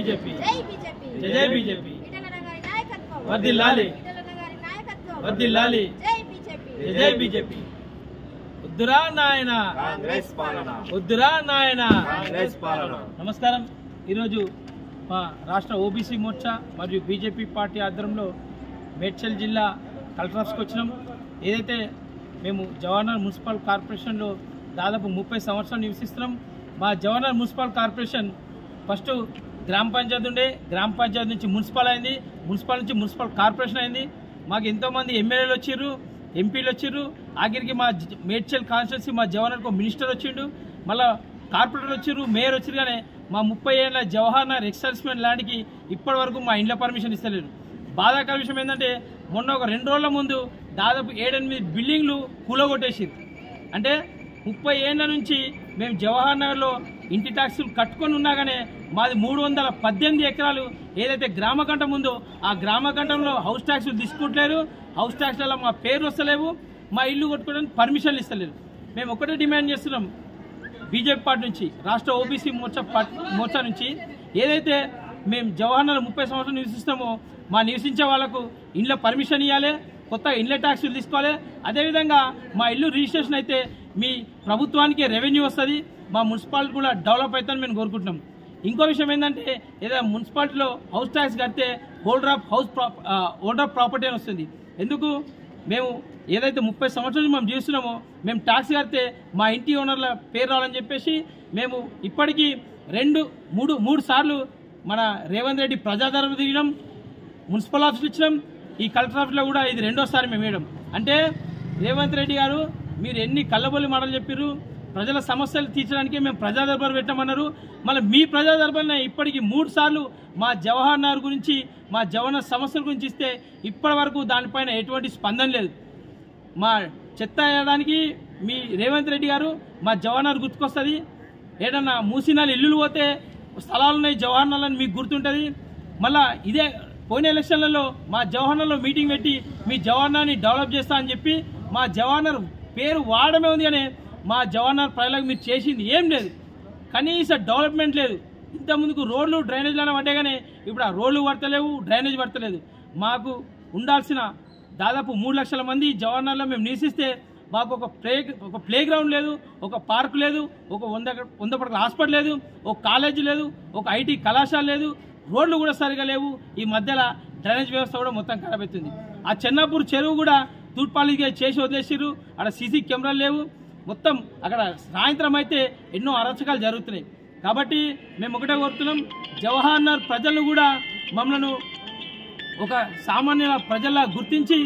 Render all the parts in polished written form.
BJP జై BJP జై BJP Etela గారి నాయకత్వం వర్ధిల్లాలి ఈటల గారి నాయకత్వం వర్ధిల్లాలి జై బీజేపీ జై బీజేపీ వద్దురా నాయన కాంగ్రెస్ పాలన వద్దురా నాయన కాంగ్రెస్ పాలన నమస్కారం ఈరోజు మా రాష్ట్ర ఓబీసీ మోర్చా మరియు బీజేపీ పార్టీ ఆధ్వర్యంలో మేడ్చల్ జిల్లా కలెక్టర్ ఆఫీస్కి వచ్చినాం. ఏదైతే మేము జవహర్నగర్ మున్సిపల్ కార్పొరేషన్లో దాదాపు 30 సంవత్సరాలు నివసిస్తున్నాం. మా జవహర్నగర్ మున్సిపల్ కార్పొరేషన్ ఫస్ట్ గ్రామ పంచాయతీ ఉండే, గ్రామ పంచాయతీ నుంచి మున్సిపల్ అయింది, మున్సిపల్ నుంచి మున్సిపల్ కార్పొరేషన్ అయింది. మాకు ఎంతోమంది ఎమ్మెల్యేలు వచ్చిర్రు, ఎంపీలు వచ్చిర్రు. ఆఖరికి మా మేడ్చల్ కాన్స్టిట్యున్సీ మా జవహర్నగర్కు మినిస్టర్ వచ్చిండు, మళ్ళీ కార్పొరేటర్ వచ్చిర్రు, మేయర్ వచ్చిర్రు. కానీ మా 30 ఏళ్ళ జవహర్నగర్ ఎక్సర్స్మెంట్ ల్యాండ్కి ఇప్పటి వరకు మా ఇండ్ల పర్మిషన్ ఇస్తలేరు. బాధాకర విషయం ఏంటంటే మొన్న ఒక 2 రోజుల ముందు దాదాపు 7-8 బిల్డింగ్లు కూలగొట్టేసింది. అంటే 30 ఏళ్ళ నుంచి మేము జవహర్నగర్లో ఇంటి ట్యాక్సులు కట్టుకొని ఉన్నా కానీ మాది 318 ఎకరాలు ఏదైతే గ్రామకంఠం ఉందో ఆ గ్రామకంఠంలో హౌస్ ట్యాక్సులు తీసుకుంటలేరు. హౌస్ ట్యాక్స్లలో మా పేర్లు వస్తలేవు, మా ఇల్లు కొట్టుకోవడానికి పర్మిషన్లు ఇస్తలేరు. మేము ఒకటే డిమాండ్ చేస్తున్నాం బీజేపీ పార్టీ నుంచి, రాష్ట్ర ఓబీసీ మోర్చా నుంచి, ఏదైతే మేము జవహర్నగర్ 30 సంవత్సరాలు నివసిస్తామో మా నివసించే వాళ్లకు ఇండ్ల పర్మిషన్ ఇవ్వాలి, కొత్త ఇండ్ల ట్యాక్సులు తీసుకోవాలి. అదేవిధంగా మా ఇల్లు రిజిస్ట్రేషన్ అయితే మీ ప్రభుత్వానికి రెవెన్యూ వస్తుంది, మా మున్సిపాలిటీ కూడా డెవలప్ అవుతుందని మేము కోరుకుంటున్నాం. ఇంకో విషయం ఏంటంటే ఏదైనా మున్సిపాలిటీలో హౌస్ ట్యాక్స్ కడితే హోల్డర్ ఆఫ్ ప్రాపర్టీ అని వస్తుంది. ఎందుకు మేము ఏదైతే 30 సంవత్సరాలు మేము జీవిస్తున్నామో మేము ట్యాక్స్ కడితే మా ఇంటి ఓనర్ల పేరు రావాలని చెప్పేసి మేము ఇప్పటికీ 2-3 సార్లు మన రేవంత్ రెడ్డి ప్రజాదరణ దిగడం, మున్సిపల్ ఆఫీసులు ఇచ్చడం, ఈ కలెక్టర్ ఆఫీస్లో కూడా ఇది 2వ సారి మేము వేయడం. అంటే రేవంత్ రెడ్డి గారు మీరు ఎన్ని కళ్ళబొల్లి మాటలు చెప్పారు, ప్రజల సమస్యలు తీర్చడానికి మేము ప్రజా దర్బారు పెట్టామన్నారు. మళ్ళీ మీ ప్రజా దర్బార్ని ఇప్పటికీ 3 సార్లు మా జవహర్నగర్ గురించి, మా జవహర్నగర్ సమస్యల గురించి ఇస్తే ఇప్పటి వరకు దానిపైన ఎటువంటి స్పందన లేదు. మా చెత్త వేయడానికి మీ రేవంత్ రెడ్డి గారు మా జవహర్నగర్ గుర్తుకొస్తుంది. ఏదన్నా మూసినాలు ఇల్లులు పోతే స్థలాలు ఉన్నాయి జవహర్నగర్ అని మీకు గుర్తుంటుంది. మళ్ళీ ఇదే పోయిన ఎలక్షన్లలో మా జవహర్నగర్లో మీటింగ్ పెట్టి మీ జవహర్నగర్ని డెవలప్ చేస్తా అని చెప్పి మా జవహర్నగర్ పేరు వాడమే ఉంది. కానీ మా జవహర్నగర్ ప్రజలకు మీరు చేసింది ఏం లేదు, కనీస డెవలప్మెంట్ లేదు. ఇంతకుముందుకు రోడ్లు డ్రైనేజ్లను పడ్డాయి కానీ ఇప్పుడు ఆ రోడ్లు పడతలేవు, డ్రైనేజ్ పడతలేదు. మాకు ఉండాల్సిన దాదాపు 3 లక్షల మంది జవహర్నగర్లో మేము నివసిస్తే మాకు ఒక ప్లే గ్రౌండ్ లేదు, ఒక పార్క్ లేదు, ఒక 100 పడకల హాస్పిటల్ లేదు, ఒక కాలేజీ లేదు, ఒక ఐటీ కళాశాల లేదు, రోడ్లు కూడా సరిగా లేవు. ఈ మధ్యలో డ్రైనేజ్ వ్యవస్థ కూడా మొత్తం ఖరాబ్ అవుతుంది. ఆ చెన్నాపూర్ చెరువు కూడా తూర్పాలిగా చేసి వదిలేసారు, అక్కడ సీసీ కెమెరాలు లేవు. మొత్తం అక్కడ సాయంత్రం అయితే ఎన్నో అరాచకాలు జరుగుతున్నాయి. కాబట్టి మేము ఒకటే కోరుతున్నాం, జవహర్నగర్ ప్రజలను కూడా మమ్మల్ని ఒక సామాన్య ప్రజల్లా గుర్తించి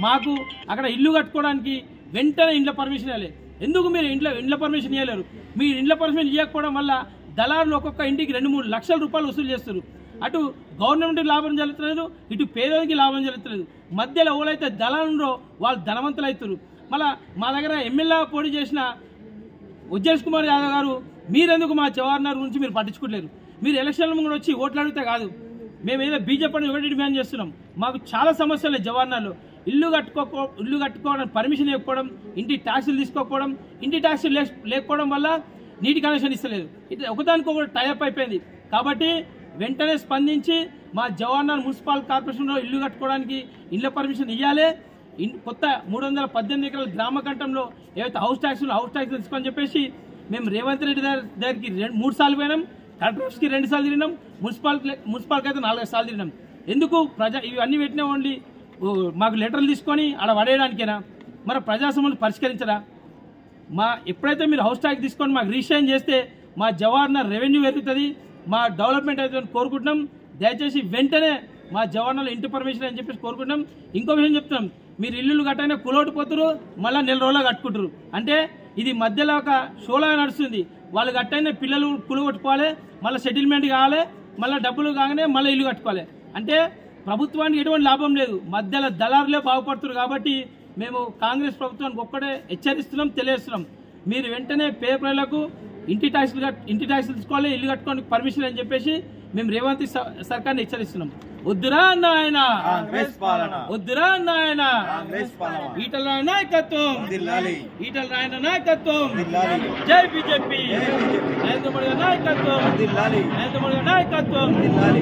మాకు అక్కడ ఇల్లు కట్టుకోవడానికి వెంటనే ఇండ్ల పర్మిషన్ ఇవ్వాలి. ఎందుకు మీరు ఇండ్ల పర్మిషన్ ఇవ్వలేరు? మీరు ఇండ్ల పర్మిషన్ ఇవ్వకపోవడం వల్ల దళారులు ఒక్కొక్క ఇంటికి 2-3 లక్షల రూపాయలు వసూలు చేస్తారు. అటు గవర్నమెంట్కి లాభం జరుగుతలేదు, ఇటు పేదోనికి లాభం జరుగుతలేదు. మధ్యలో ఎవరైతే దళారులో వాళ్ళు ధనవంతులు అవుతారు. మళ్ళీ మా దగ్గర ఎమ్మెల్యే పోటీ చేసిన ఉజ్జేష్ కుమార్ యాదవ్ గారు మీరెందుకు మా జవహర్నగర్ గురించి మీరు పట్టించుకోలేరు? మీరు ఎలక్షన్ల ముందు వచ్చి ఓట్లు అడిగితే కాదు. మేము ఏదో బీజేపీ ఒకటి డిమాండ్ చేస్తున్నాం. మాకు చాలా సమస్యలు జవహర్నగర్లో. ఇల్లు కట్టుకోవడం పర్మిషన్ ఇవ్వకపోవడం, ఇంటి ట్యాక్సులు తీసుకోకపోవడం, ఇంటి ట్యాక్సులు లేకపోవడం వల్ల నీటి కనెక్షన్ ఇస్తలేదు. ఇట్లా ఒకదానికొకటి టైఅప్ అయిపోయింది. కాబట్టి వెంటనే స్పందించి మా జవహర్నగర్ మున్సిపల్ కార్పొరేషన్లో ఇల్లు కట్టుకోవడానికి ఇండ్ల పర్మిషన్ ఇవ్వాలి. కొత్త 318 ఎకరాల గ్రామకంఠంలో ఏవైతే హౌస్ ట్యాక్సులు తీసుకొని చెప్పేసి మేము రేవంత్ రెడ్డి దగ్గరికి 3 సార్లు పోయినాం, కలెక్టర్ ఆఫీస్కి 2 సార్లు తిరిగినాం, మున్సిపాలిటీ అయితే 4 సార్లు తిరిగినాం. ఎందుకు ఇవన్నీ పెట్టినా ఓన్లీ మాకు లెటర్లు తీసుకొని అక్కడ పడేయడానికేనా? మరి ప్రజా సమస్యలు పరిష్కరించరా? ఎప్పుడైతే మీరు హౌస్ ట్యాక్స్ తీసుకొని మాకు రిజిస్ట్రేషన్ చేస్తే మా జవహర్నగర్ రెవెన్యూ పెరుగుతుంది, మా డెవలప్మెంట్ అవుతుందని కోరుకుంటున్నాం. దయచేసి వెంటనే మా జవహర్నగర్ ఇంటి పర్మిషన్ అని చెప్పేసి కోరుకుంటున్నాం. ఇంకో విషయం చెప్తున్నాం, మీరు ఇల్లు కట్టైనా కులోటిపోతారు, మళ్ళీ 4 రోజులు కట్టుకుంటారు. అంటే ఇది మధ్యలో ఒక షోలా నడుస్తుంది. వాళ్ళు కట్టైనా పిల్లలు కులగొట్టుకోవాలి, మళ్ళీ సెటిల్మెంట్ కావాలి, మళ్ళీ డబ్బులు కాగానే మళ్ళీ ఇల్లు కట్టుకోవాలి. అంటే ప్రభుత్వానికి ఎటువంటి లాభం లేదు, మధ్యలో దళారులే బాగుపడుతున్నారు. కాబట్టి మేము కాంగ్రెస్ ప్రభుత్వానికి ఒక్కడే హెచ్చరిస్తున్నాం, తెలియజేస్తున్నాం. మీరు వెంటనే పేపర్లకు ఇంటి ట్యాక్సులు తీసుకోవాలి, ఇల్లు కట్టుకోవడానికి పర్మిషన్ అని చెప్పేసి మేము రేవంత్ సర్కార్ని హెచ్చరిస్తున్నాం. వద్దురా నాయన కాంగ్రెస్ పాలన, వద్దురా నాయన కాంగ్రెస్ పాలన, ఈటల నాయకత్వం, దిల్లాలి ఈటల నాయన నాయకత్వం, దిల్లాలి, జై బీజేపీ, నరేంద్ర మోడీ నాయకత్వం వర్ధిల్లాలి నరేంద్ర మోడీ గారి నాయకత్వం వర్ధిల్లాలి